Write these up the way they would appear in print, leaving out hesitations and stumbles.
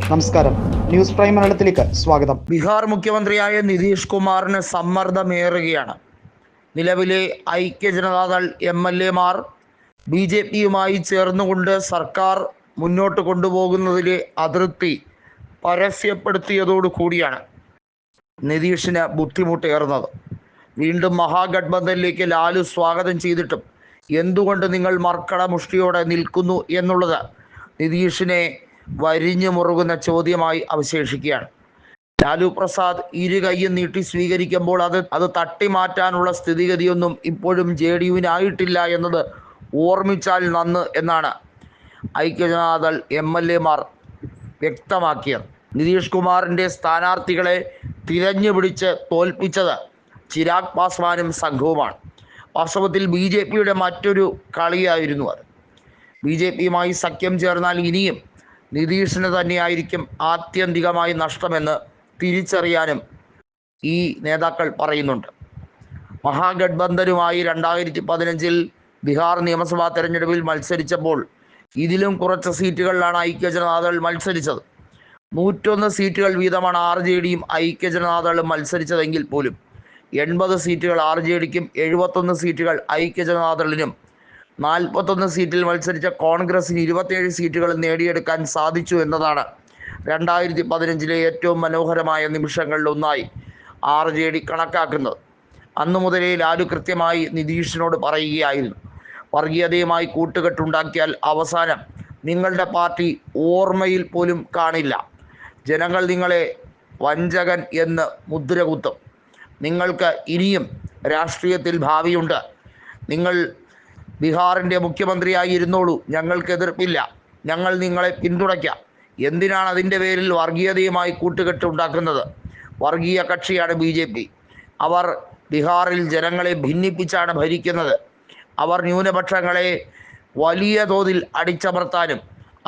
നമസ്കാരം, news prime മലയാളത്തിലേക്ക് സ്വാഗതം. ബീഹാർ മുഖ്യമന്ത്രിയായ നിതീഷ് കുമാറിന് സമ്മർദ്ദമേറുകയാണ്. നിലവിലെ ഐക്യ ജനതാദൾ MLA-മാർ BJP-യുമായി ചേർന്നുകൊണ്ട് സർക്കാർ മുന്നോട്ട് കൊണ്ടുപോകുന്നതിലെ അതൃപ്തി പരസ്യപ്പെടുത്തിയതോടുകൂടിയാണ് നിതീഷിന് ബുദ്ധിമുട്ടേറുന്നത്. വീണ്ടും മഹാഗഡ്ബന്ധനിലേക്ക് ലാലു സ്വാഗതം ചെയ്തിട്ടും എന്തുകൊണ്ട് നിങ്ങൾ മർക്കട മുഷ്ടിയോടെ നിൽക്കുന്നു എന്നുള്ളത് നിതീഷിനെ വരിഞ്ഞു മുറുകുന്ന ചോദ്യമായി അവശേഷിക്കുകയാണ്. ലാലു പ്രസാദ് ഇരു കൈയും നീട്ടി സ്വീകരിക്കുമ്പോൾ അത് തട്ടിമാറ്റാനുള്ള സ്ഥിതിഗതിയൊന്നും ഇപ്പോഴും JDU-വിനായിട്ടില്ല എന്നത് ഓർമ്മിച്ചാൽ നന്ന് എന്നാണ് ഐക്യജനതാദൾ MLA-മാർ വ്യക്തമാക്കിയത്. നിതീഷ് കുമാറിൻ്റെ സ്ഥാനാർത്ഥികളെ തിരഞ്ഞുപിടിച്ച് തോൽപ്പിച്ചത് ചിരാഗ് പാസ്വാനും സംഘവുമാണ്. വാസ്തവത്തിൽ BJP-യുടെ മറ്റൊരു കളിയായിരുന്നു അത്. BJP-യുമായി സഖ്യം ചേർന്നാൽ ഇനിയും നിതീഷിന് തന്നെയായിരിക്കും ആത്യന്തികമായി നഷ്ടമെന്ന് തിരിച്ചറിയാനും ഈ നേതാക്കൾ പറയുന്നുണ്ട്. മഹാഗഡ്ബന്ധനുമായി 2015 ബീഹാർ നിയമസഭാ തെരഞ്ഞെടുപ്പിൽ മത്സരിച്ചപ്പോൾ ഇതിലും കുറച്ച് സീറ്റുകളിലാണ് ഐക്യജനതാദൾ മത്സരിച്ചത്. 101 സീറ്റുകൾ വീതമാണ് RJD-യും ഐക്യജനതാദളും മത്സരിച്ചതെങ്കിൽ പോലും 80 സീറ്റുകൾ RJD-ക്കും 71 സീറ്റുകൾ ഐക്യജനതാദളിനും 41 സീറ്റിൽ മത്സരിച്ച കോൺഗ്രസിന് 27 സീറ്റുകൾ നേടിയെടുക്കാൻ സാധിച്ചു എന്നതാണ് 2015 ഏറ്റവും മനോഹരമായ നിമിഷങ്ങളിലൊന്നായി RJD കണക്കാക്കുന്നത്. അന്നു മുതലേ ലാലു കൃത്യമായി നിതീഷിനോട് പറയുകയായിരുന്നു, വർഗീയതയുമായി കൂട്ടുകെട്ടുണ്ടാക്കിയാൽ അവസാനം നിങ്ങളുടെ പാർട്ടി ഓർമ്മയിൽ പോലും കാണില്ല. ജനങ്ങൾ നിങ്ങളെ വഞ്ചകൻ എന്ന് മുദ്ര കുത്തും. നിങ്ങൾക്ക് ഇനിയും രാഷ്ട്രീയത്തിൽ ഭാവിയുണ്ട്. നിങ്ങൾ ബീഹാറിൻ്റെ മുഖ്യമന്ത്രിയായി ഇരുന്നോളൂ, ഞങ്ങൾക്ക് എതിർപ്പില്ല. ഞങ്ങൾ നിങ്ങളെ പിന്തുണയ്ക്കാം. എന്തിനാണ് അതിൻ്റെ പേരിൽ വർഗീയതയുമായി കൂട്ടുകെട്ടുണ്ടാക്കുന്നത്? വർഗീയ കക്ഷിയാണ് BJP. അവർ ബീഹാറിൽ ജനങ്ങളെ ഭിന്നിപ്പിച്ചാണ് ഭരിക്കുന്നത്. അവർ ന്യൂനപക്ഷങ്ങളെ വലിയ തോതിൽ അടിച്ചമർത്താനും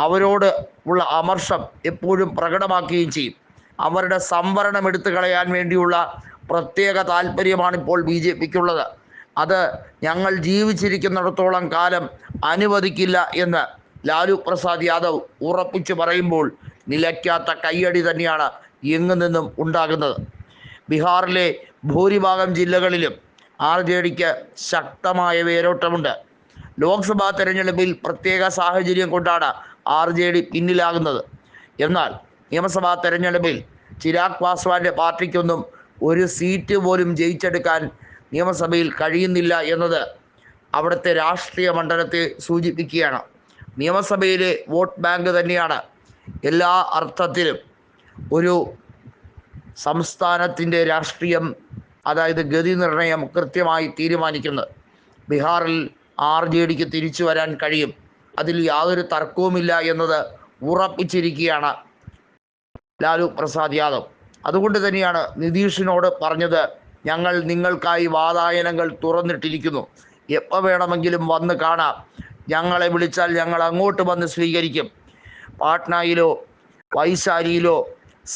അവരോട് ഉള്ള അമർഷം എപ്പോഴും പ്രകടമാക്കുകയും ചെയ്യും. അവരുടെ സംവരണം എടുത്തു കളയാൻ വേണ്ടിയുള്ള പ്രത്യേക താല്പര്യമാണിപ്പോൾ BJP-ക്കുള്ളത്. അത് ഞങ്ങൾ ജീവിച്ചിരിക്കുന്നിടത്തോളം കാലം അനുവദിക്കില്ല എന്ന് ലാലു പ്രസാദ് യാദവ് ഉറപ്പിച്ചു പറയുമ്പോൾ നിലയ്ക്കാത്ത കയ്യടി തന്നെയാണ് എങ്ങു നിന്നും ഉണ്ടാകുന്നത്. ബീഹാറിലെ ഭൂരിഭാഗം ജില്ലകളിലും RJD-ക്ക് ശക്തമായ വേരോട്ടമുണ്ട്. ലോക്സഭാ തെരഞ്ഞെടുപ്പിൽ പ്രത്യേക സാഹചര്യം കൊണ്ടാണ് RJD പിന്നിലാകുന്നത്. എന്നാൽ നിയമസഭാ തെരഞ്ഞെടുപ്പിൽ ചിരാഗ് പാസ്വാന്റെ പാർട്ടിക്കൊന്നും ഒരു സീറ്റ് പോലും ജയിച്ചെടുക്കാൻ നിയമസഭയിൽ കഴിയുന്നില്ല എന്നത് അവിടുത്തെ രാഷ്ട്രീയ മണ്ഡലത്തെ സൂചിപ്പിക്കുകയാണ്. നിയമസഭയിലെ വോട്ട് ബാങ്ക് തന്നെയാണ് എല്ലാ അർത്ഥത്തിലും ഒരു സംസ്ഥാനത്തിൻ്റെ രാഷ്ട്രീയം, അതായത് ഗതി നിർണയം കൃത്യമായി തീരുമാനിക്കുന്നത്. ബീഹാറിൽ RJD-ക്ക് തിരിച്ചു വരാൻ കഴിയും, അതിൽ യാതൊരു തർക്കവുമില്ല എന്നത് ഉറപ്പിച്ചിരിക്കുകയാണ് ലാലു പ്രസാദ് യാദവ്. അതുകൊണ്ട് തന്നെയാണ് നിതീഷിനോട് പറഞ്ഞത്, ഞങ്ങൾ നിങ്ങൾക്കായി വാതായനങ്ങൾ തുറന്നിട്ടിരിക്കുന്നു, എപ്പോൾ വേണമെങ്കിലും വന്ന് കാണാം, ഞങ്ങളെ വിളിച്ചാൽ ഞങ്ങൾ അങ്ങോട്ട് വന്ന് സ്വീകരിക്കും. പാട്നയിലോ വൈശാലിയിലോ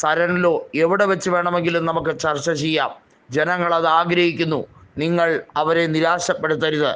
സരണിലോ എവിടെ വെച്ച് വേണമെങ്കിലും നമുക്ക് ചർച്ച ചെയ്യാം. ജനങ്ങളത് ആഗ്രഹിക്കുന്നു, നിങ്ങൾ അവരെ നിരാശപ്പെടുത്തരുത്.